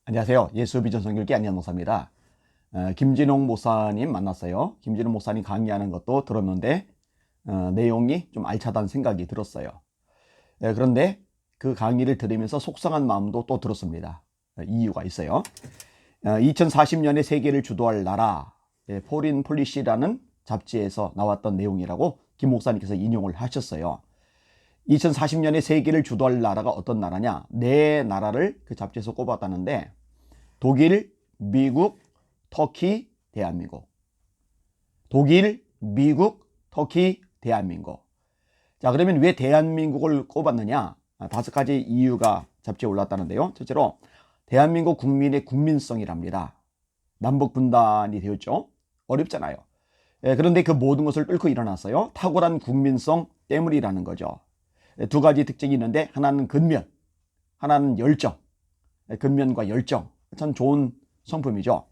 안녕하세요. 예수비전 선교회 안녕 목사입니다. 김진홍 목사님 만났어요. 김진홍 목사님 강의하는 것도 들었는데 내용이 좀 알차다는 생각이 들었어요. 그런데 그 강의를 들으면서 속상한 마음도 또 들었습니다. 이유가 있어요. 2040년에 세계를 주도할 나라, 포린 폴리시라는 잡지에서 나왔던 내용이라고 김 목사님께서 인용을 하셨어요. 2040년에 세계를 주도할 나라가 어떤 나라냐? 네 나라를 그 잡지에서 꼽았다는데 독일, 미국, 터키, 대한민국. 독일, 미국, 터키, 대한민국. 자, 그러면 왜 대한민국을 꼽았느냐? 5가지 이유가 잡지에 올랐다는데요. 첫째로 대한민국 국민의 국민성이랍니다. 남북 분단이 되었죠. 어렵잖아요. 그런데 그 모든 것을 뚫고 일어났어요. 탁월한 국민성 때문이라는 거죠. 2가지 특징이 있는데 하나는 근면, 하나는 열정. 근면과 열정, 참 좋은 성품이죠.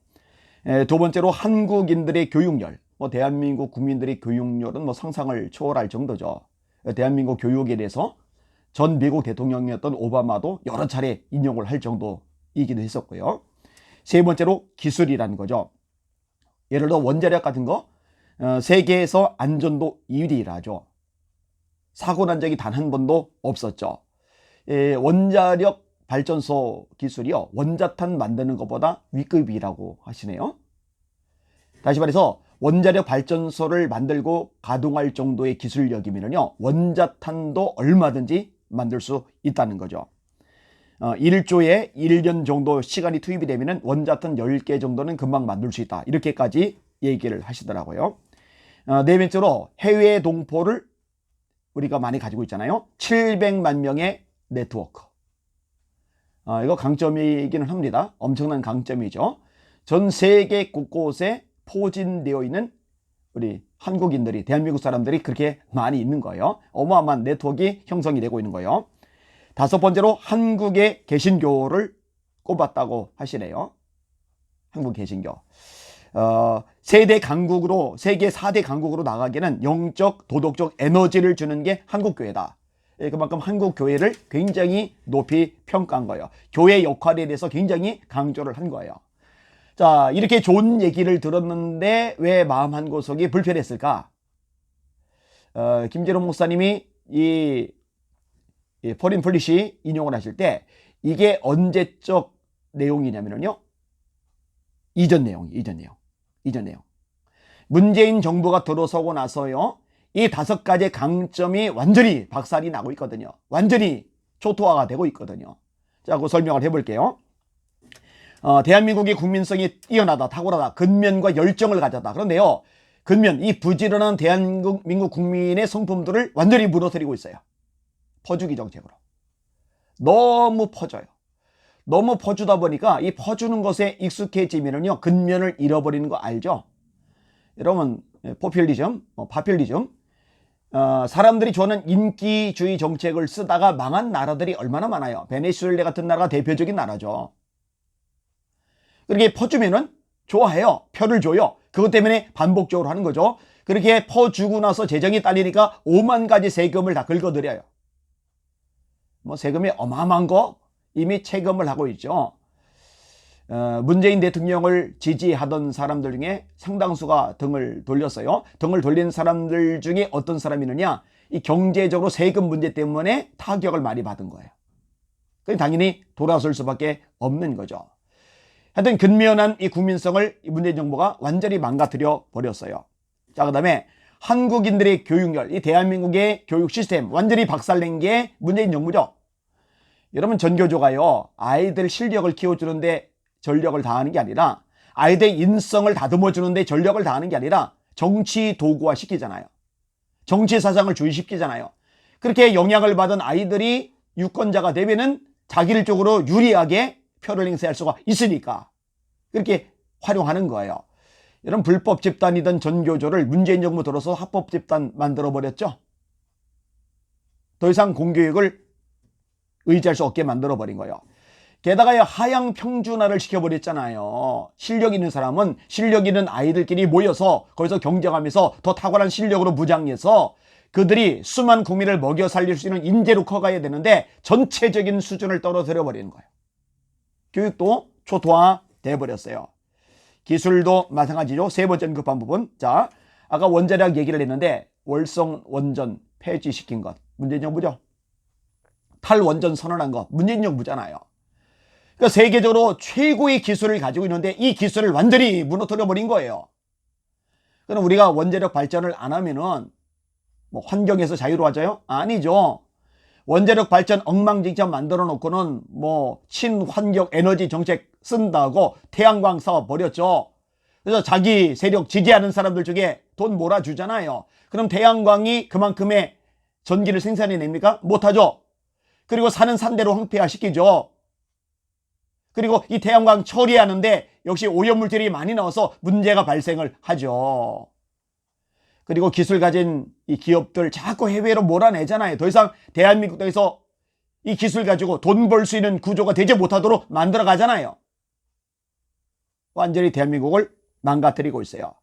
2번째로 한국인들의 교육열, 대한민국 국민들의 교육열은 상상을 초월할 정도죠. 대한민국 교육에 대해서 전 미국 대통령이었던 오바마도 여러 차례 인용을 할 정도이기도 했었고요. 3번째로 기술이라는 거죠. 예를 들어 원자력 같은 거 세계에서 안전도 1위라죠. 사고 난 적이 단 한 번도 없었죠. 원자력 발전소 기술이요, 원자탄 만드는 것보다 위급이라고 하시네요. 다시 말해서 원자력 발전소를 만들고 가동할 정도의 기술력이면요, 원자탄도 얼마든지 만들 수 있다는 거죠. 1조에 1년 정도 시간이 투입이 되면 원자탄 10개 정도는 금방 만들 수 있다, 이렇게까지 얘기를 하시더라고요. 4번째로 해외 동포를 우리가 많이 가지고 있잖아요. 700만 명의 네트워크. 이거 강점이기는 합니다. 엄청난 강점이죠. 전 세계 곳곳에 포진되어 있는 우리 한국인들이, 대한민국 사람들이 그렇게 많이 있는 거예요. 어마어마한 네트워크가 형성이 되고 있는 거예요. 5번째로 한국의 개신교를 꼽았다고 하시네요. 한국 개신교. 세계 4대 강국으로 나가기에는 영적, 도덕적 에너지를 주는 게 한국교회다. 그만큼 한국교회를 굉장히 높이 평가한 거예요. 교회 역할에 대해서 굉장히 강조를 한 거예요. 자, 이렇게 좋은 얘기를 들었는데 왜 마음 한구석이 불편했을까? 김진홍 목사님이 이 포린 폴리시 인용을 하실 때 이게 언제적 내용이냐면요, 이전 내용. 문재인 정부가 들어서고 나서요, 이 5가지 강점이 완전히 박살이 나고 있거든요. 완전히 초토화가 되고 있거든요. 자, 그 설명을 해볼게요. 대한민국의 국민성이 뛰어나다, 탁월하다, 근면과 열정을 가졌다. 그런데요, 근면, 이 부지런한 대한민국 국민의 성품들을 완전히 무너뜨리고 있어요. 퍼주기 정책으로. 너무 퍼져요. 너무 퍼주다 보니까 이 퍼주는 것에 익숙해지면요, 근면을 잃어버리는 거 알죠? 여러분, 포퓰리즘, 사람들이 좋아하는 인기주의 정책을 쓰다가 망한 나라들이 얼마나 많아요. 베네수엘라 같은 나라가 대표적인 나라죠. 그렇게 퍼주면은 좋아해요. 표를 줘요. 그것 때문에 반복적으로 하는 거죠. 그렇게 퍼주고 나서 재정이 딸리니까 5만 가지 세금을 다 긁어들여요. 세금이 어마어마한 거 이미 체감을 하고 있죠. 문재인 대통령을 지지하던 사람들 중에 상당수가 등을 돌렸어요. 등을 돌린 사람들 중에 어떤 사람이느냐, 이 경제적으로 세금 문제 때문에 타격을 많이 받은 거예요. 당연히 돌아설 수밖에 없는 거죠. 하여튼 근면한 이 국민성을 문재인 정부가 완전히 망가뜨려 버렸어요. 자, 그 다음에 한국인들의 교육열, 이 대한민국의 교육 시스템 완전히 박살낸 게 문재인 정부죠. 여러분, 전교조가요, 아이들 실력을 키워주는데 전력을 다하는 게 아니라, 아이들 인성을 다듬어주는데 전력을 다하는 게 아니라 정치 도구화 시키잖아요. 정치 사상을 주의시키잖아요. 그렇게 영향을 받은 아이들이 유권자가 되면은 자기를 쪽으로 유리하게 표를 행사할 수가 있으니까 그렇게 활용하는 거예요. 여러분, 불법 집단이던 전교조를 문재인 정부 들어서 합법 집단 만들어버렸죠. 더 이상 공교육을 의지할 수 없게 만들어버린 거예요. 게다가 하향 평준화를 시켜버렸잖아요. 실력 있는 사람은 실력 있는 아이들끼리 모여서 거기서 경쟁하면서 더 탁월한 실력으로 무장해서 그들이 수많은 국민을 먹여 살릴 수 있는 인재로 커가야 되는데 전체적인 수준을 떨어뜨려 버리는 거예요. 교육도 초토화 돼버렸어요. 기술도 마찬가지죠. 세 번째 급한 부분. 자, 아까 원자력 얘기를 했는데 월성 원전 폐지시킨 것 문재인 정부죠. 탈원전 선언한 것 문재인 정부잖아요. 그러니까 세계적으로 최고의 기술을 가지고 있는데 이 기술을 완전히 무너뜨려 버린 거예요. 그럼 우리가 원자력 발전을 안 하면은 뭐 환경에서 자유로워져요? 아니죠. 원자력 발전 엉망진창 만들어 놓고는 뭐 친환경 에너지 정책 쓴다고 태양광 사업 버렸죠. 그래서 자기 세력 지지하는 사람들 중에 돈 몰아주잖아요. 그럼 태양광이 그만큼의 전기를 생산해냅니까? 못하죠. 그리고 사는 산대로 황폐화시키죠. 그리고 이 태양광 처리하는데 역시 오염물질이 많이 나와서 문제가 발생을 하죠. 그리고 기술 가진 이 기업들 자꾸 해외로 몰아내잖아요. 더 이상 대한민국에서 이 기술 가지고 돈 벌 수 있는 구조가 되지 못하도록 만들어 가잖아요. 완전히 대한민국을 망가뜨리고 있어요.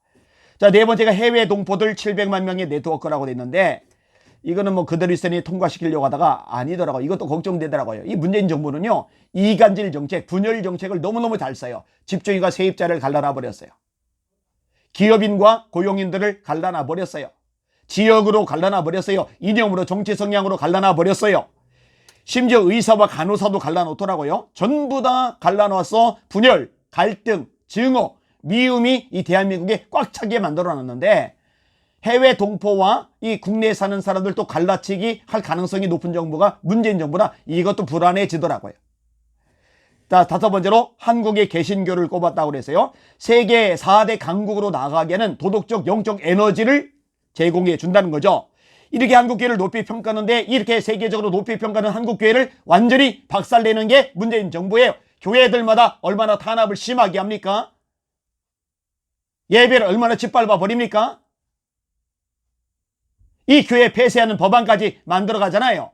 자, 네 번째가 해외 동포들 700만 명의 네트워크라고 돼 있는데 이거는 뭐 그대로 있으니 통과시키려고 하다가 아니더라고요. 이것도 걱정되더라고요. 이 문재인 정부는요, 이간질 정책, 분열 정책을 너무너무 잘 써요. 집주인과 세입자를 갈라놔 버렸어요. 기업인과 고용인들을 갈라놔 버렸어요. 지역으로 갈라놔 버렸어요. 이념으로 정치 성향으로 갈라놔 버렸어요. 심지어 의사와 간호사도 갈라놓더라고요. 전부 다 갈라놓아서 분열, 갈등, 증오, 미움이 이 대한민국에 꽉 차게 만들어 놨는데 해외 동포와 이 국내에 사는 사람들도 갈라치기 할 가능성이 높은 정부가 문재인 정부라 이것도 불안해지더라고요. 자, 다섯 번째로 한국의 개신교를 꼽았다고 그랬어요. 세계 4대 강국으로 나가기에는 도덕적, 영적 에너지를 제공해 준다는 거죠. 이렇게 한국교회를 높이 평가하는데 이렇게 세계적으로 높이 평가하는 한국교회를 완전히 박살내는 게 문재인 정부예요. 교회들마다 얼마나 탄압을 심하게 합니까? 예배를 얼마나 짓밟아 버립니까? 이 교회 폐쇄하는 법안까지 만들어 가잖아요.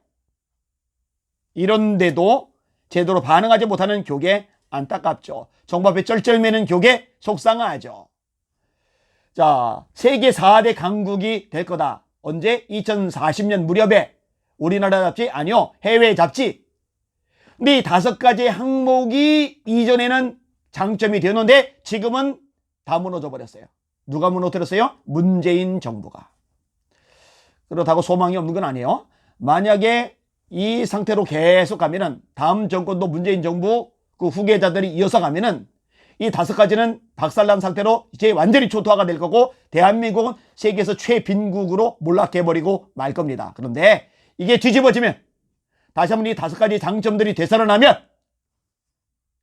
이런데도 제대로 반응하지 못하는 교계 안타깝죠. 정부 앞에 쩔쩔매는 교계 속상하죠. 자, 세계 4대 강국이 될 거다. 언제? 2040년 무렵에. 우리나라 잡지? 아니요. 해외 잡지. 근데 이 5가지 항목이 이전에는 장점이 되었는데 지금은 다 무너져 버렸어요. 누가 무너뜨렸어요? 문재인 정부가. 그렇다고 소망이 없는 건 아니에요. 만약에 이 상태로 계속 가면은 다음 정권도 문재인 정부 그 후계자들이 이어서 가면은 이 5가지는 박살난 상태로 이제 완전히 초토화가 될 거고 대한민국은 세계에서 최빈국으로 몰락해버리고 말 겁니다. 그런데 이게 뒤집어지면 다시 한번 이 5가지 장점들이 되살아나면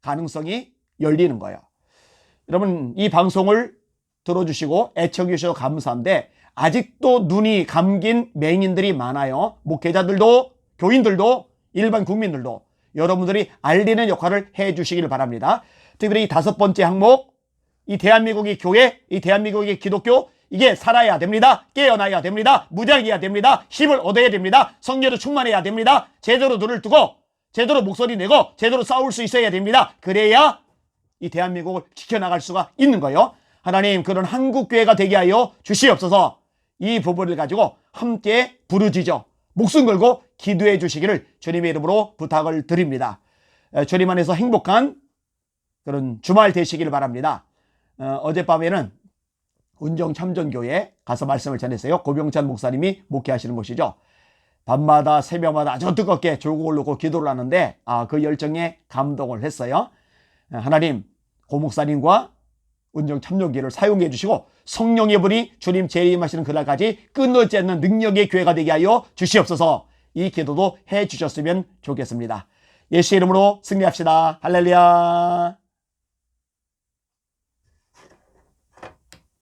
가능성이 열리는 거예요. 여러분 이 방송을 들어주시고 애청해 주셔서 감사한데 아직도 눈이 감긴 맹인들이 많아요. 목회자들도 교인들도 일반 국민들도 여러분들이 알리는 역할을 해 주시길 바랍니다. 특별히 이 5번째 항목, 이 대한민국의 교회, 이 대한민국의 기독교 이게 살아야 됩니다. 깨어나야 됩니다. 무장해야 됩니다. 힘을 얻어야 됩니다. 성령으로 충만해야 됩니다. 제대로 눈을 뜨고 제대로 목소리 내고 제대로 싸울 수 있어야 됩니다. 그래야 이 대한민국을 지켜나갈 수가 있는 거예요. 하나님 그런 한국교회가 되게 하여 주시옵소서. 이 부분을 가지고 함께 부르짖어 목숨 걸고 기도해 주시기를 주님의 이름으로 부탁을 드립니다. 주님 안에서 행복한 그런 주말 되시기를 바랍니다. 어젯밤에는 운정참전교회에 가서 말씀을 전했어요. 고병찬 목사님이 목회하시는 곳이죠. 밤마다 새벽마다 아주 뜨겁게 졸곡을 놓고 기도를 하는데 그 열정에 감동을 했어요. 하나님 고 목사님과 운정참전교회를 사용해 주시고 성령의 불이 주님 재림하시는 그날까지 끊어지지 않는 능력의 교회가 되게 하여 주시옵소서. 이 기도도 해 주셨으면 좋겠습니다. 예수의 이름으로 승리합시다. 할렐루야.